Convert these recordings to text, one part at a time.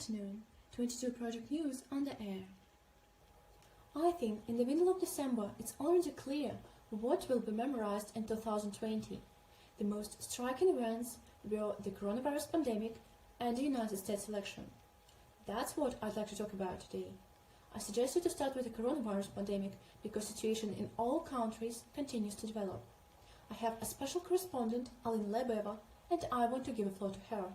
afternoon, 22 Project News on the air. I think in the middle of December it's already clear what will be memorized in 2020. The most striking events were the coronavirus pandemic and the United States election. That's what I'd like to talk about today. I suggest you to start with the coronavirus pandemic because the situation in all countries continues to develop. I have a special correspondent, Alina Leboeva, and I want to give a floor to her.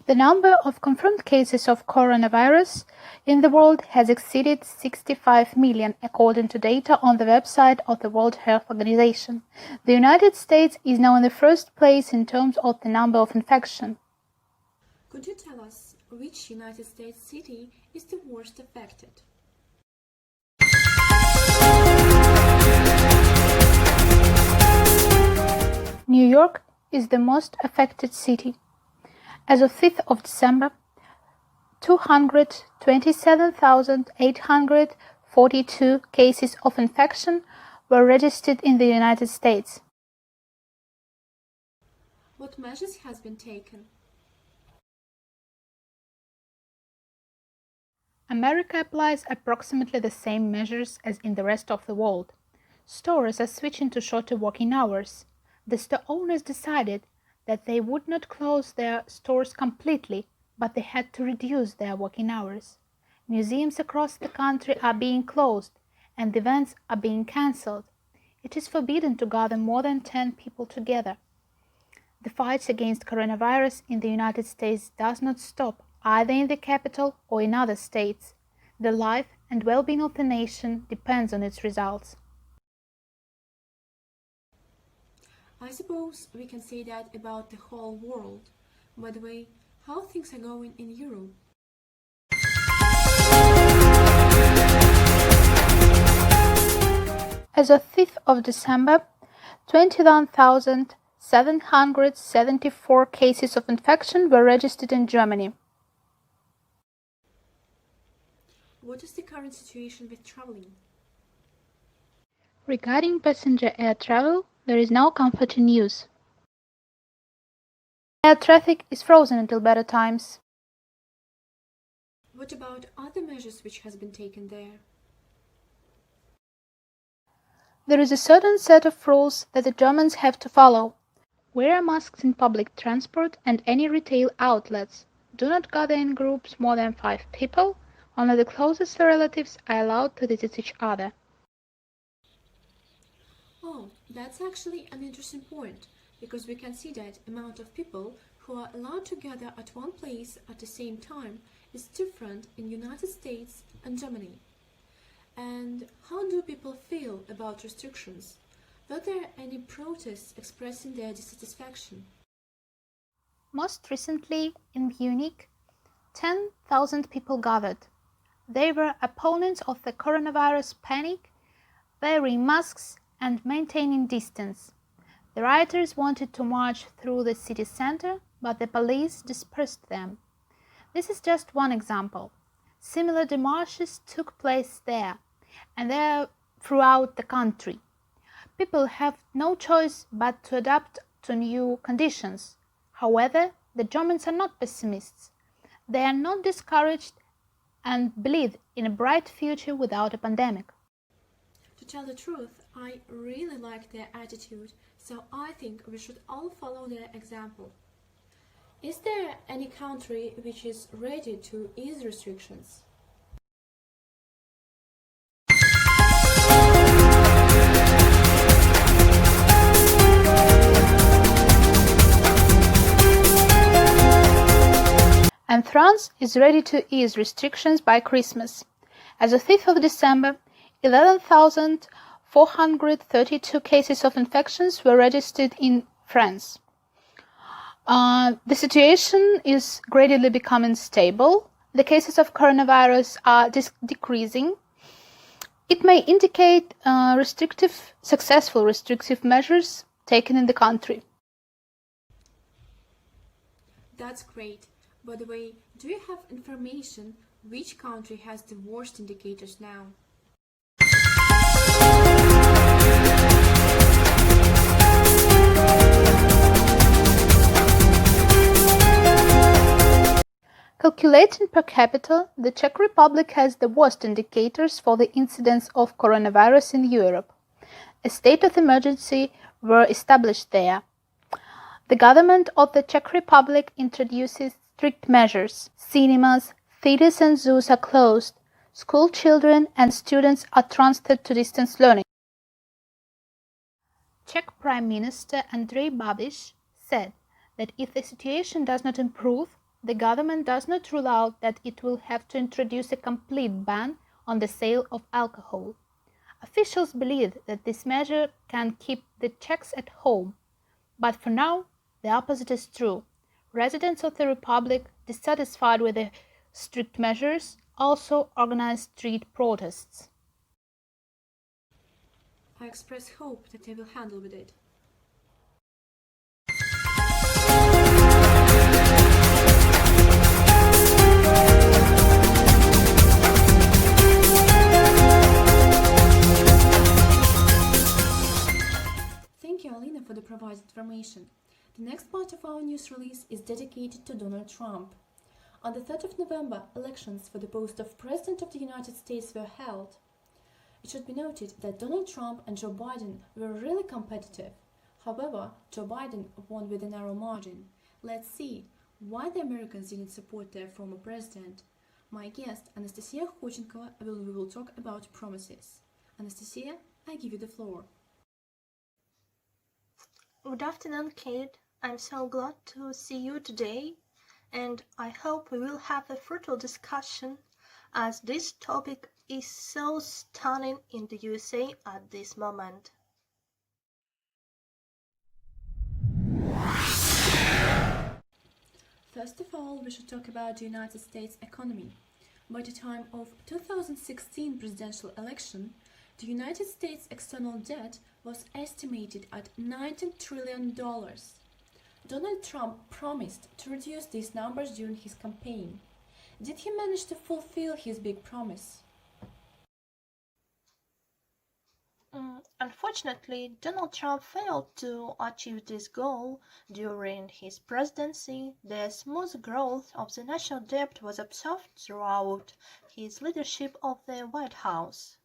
The number of confirmed cases of coronavirus in the world has exceeded 65 million, according to data on the website of the World Health Organization. The United States is now in the first place in terms of the number of infections. Could you tell us which United States city is the worst affected? New York is the most affected city. As of 5th of December, 227,842 cases of infection were registered in the United States. What measures has been taken? America applies approximately the same measures as in the rest of the world. Stores are switching to shorter working hours. The store owners decided that they would not close their stores completely, but they had to reduce their working hours. Museums across the country are being closed and events are being cancelled. It is forbidden to gather more than 10 people together. The fight against coronavirus in the United States does not stop either in the capital or in other states. The life and well-being of the nation depends on its results. I suppose we can say that about the whole world. By the way, how things are going in Europe? As of 5th of December, 21,774 cases of infection were registered in Germany. What is the current situation with traveling? Regarding passenger air travel, there is no comforting news. Air traffic is frozen until better times. What about other measures which has been taken there? There is a certain set of rules that the Germans have to follow. Wear masks in public transport and any retail outlets. Do not gather in groups more than 5 people. Only the closest relatives are allowed to visit each other. Oh, that's actually an interesting point, because we can see that amount of people who are allowed to gather at one place at the same time is different in United States and Germany. And how do people feel about restrictions? Were there any protests expressing their dissatisfaction? Most recently, in Munich, 10,000 people gathered. They were opponents of the coronavirus panic, wearing masks and maintaining distance. The rioters wanted to march through the city center, but the police dispersed them. This is just one example. Similar demarches took place there and there throughout the country. People have no choice but to adapt to new conditions. However, the Germans are not pessimists. They are not discouraged and believe in a bright future without a pandemic. To tell the truth, I really like their attitude, so I think we should all follow their example. Is there any country which is ready to ease restrictions? And France is ready to ease restrictions by Christmas. As of 5th of December, 11,432 cases of infections were registered in France. The situation is gradually becoming stable. The cases of coronavirus are decreasing. It may indicate successful restrictive measures taken in the country. That's great. By the way, do you have information which country has the worst indicators now? Calculating per capita, the Czech Republic has the worst indicators for the incidence of coronavirus in Europe. A state of emergency were established there. The government of the Czech Republic introduces strict measures. Cinemas, theaters and zoos are closed. School children and students are transferred to distance learning. Czech Prime Minister Andrej Babiš said that if the situation does not improve, the government does not rule out that it will have to introduce a complete ban on the sale of alcohol. Officials believe that this measure can keep the Czechs at home. But for now, the opposite is true. Residents of the Republic, dissatisfied with the strict measures, also organized street protests. I express hope that they will handle with it. Thank you, Alina, for the provided information. The next part of our news release is dedicated to Donald Trump. On the 3rd of November, elections for the post of President of the United States were held. It should be noted that Donald Trump and Joe Biden were really competitive. However, Joe Biden won with a narrow margin. Let's see why the Americans didn't support their former president. My guest, Anastasia Khodchenkova, will talk about promises. Anastasia, I give you the floor. Good afternoon, Kate. I'm so glad to see you today, and I hope we will have a fruitful discussion as this topic is so stunning in the USA at this moment. First of all, we should talk about the United States economy. By the time of 2016 presidential election, the United States external debt was estimated at $19 trillion. Donald Trump promised to reduce these numbers during his campaign. Did he manage to fulfill his big promise? Unfortunately, Donald Trump failed to achieve this goal. During his presidency, the smooth growth of the national debt was observed throughout his leadership of the White House.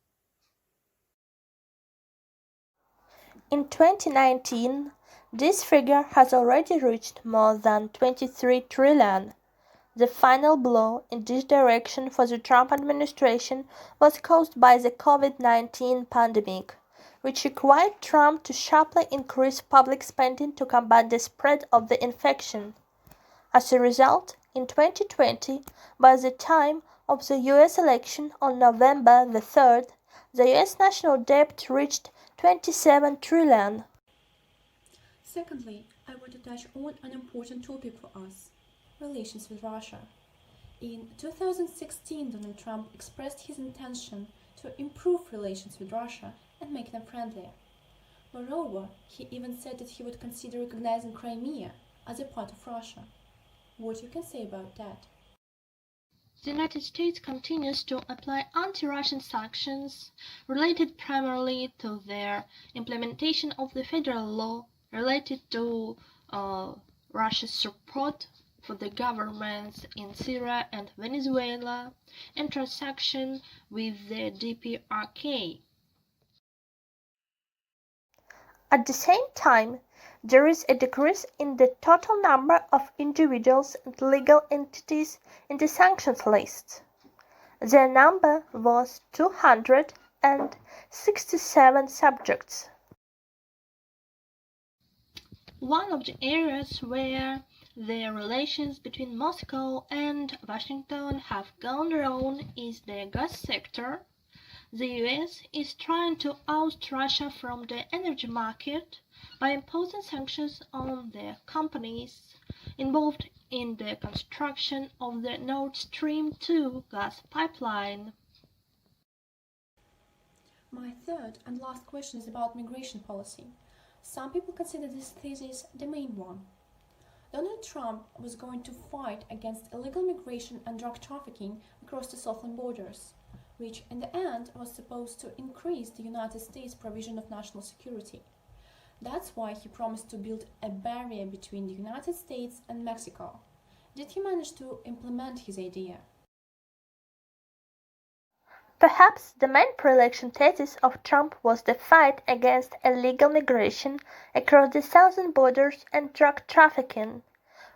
In 2019, this figure has already reached more than 23 trillion. The final blow in this direction for the Trump administration was caused by the COVID-19 pandemic, which required Trump to sharply increase public spending to combat the spread of the infection. As a result, in 2020, by the time of the US election on November the 3rd, the US national debt reached 27 trillion. Secondly, I want to touch on an important topic for us: relations with Russia. In 2016, Donald Trump expressed his intention to improve relations with Russia and make them friendlier. Moreover, he even said that he would consider recognizing Crimea as a part of Russia. What you can say about that? The United States continues to apply anti-Russian sanctions related primarily to their implementation of the federal law related to Russia's support for the governments in Syria and Venezuela and transaction with the DPRK. At the same time, there is a decrease in the total number of individuals and legal entities in the sanctions list. Their number was 267 subjects. One of the areas where the relations between Moscow and Washington have gone wrong is the gas sector. The US is trying to oust Russia from the energy market by imposing sanctions on the companies involved in the construction of the Nord Stream 2 gas pipeline. My third and last question is about migration policy. Some people consider this thesis the main one. Donald Trump was going to fight against illegal migration and drug trafficking across the southern borders, which in the end was supposed to increase the United States' provision of national security. That's why he promised to build a barrier between the United States and Mexico. Did he manage to implement his idea? Perhaps the main pre-election thesis of Trump was the fight against illegal migration across the southern borders and drug trafficking,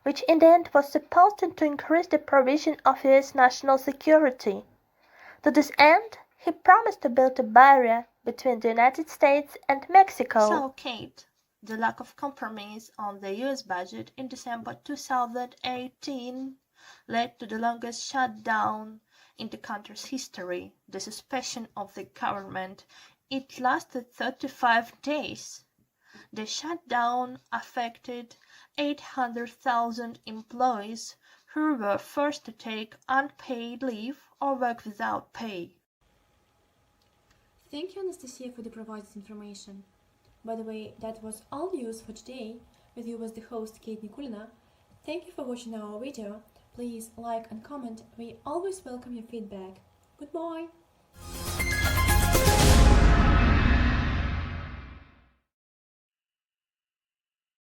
which in the end was supposed to increase the provision of US national security. To this end, he promised to build a barrier between the United States and Mexico. So, Kate, the lack of compromise on the US budget in December 2018 led to the longest shutdown in the country's history, the suspension of the government. It lasted 35 days. The shutdown affected 800,000 employees who were forced to take unpaid leave or work without pay. Thank you, Anastasia, for the provided information. By the way, that was all news for today. With you was the host, Kate Nikulina. Thank you for watching our video. Please like and comment. We always welcome your feedback. Goodbye!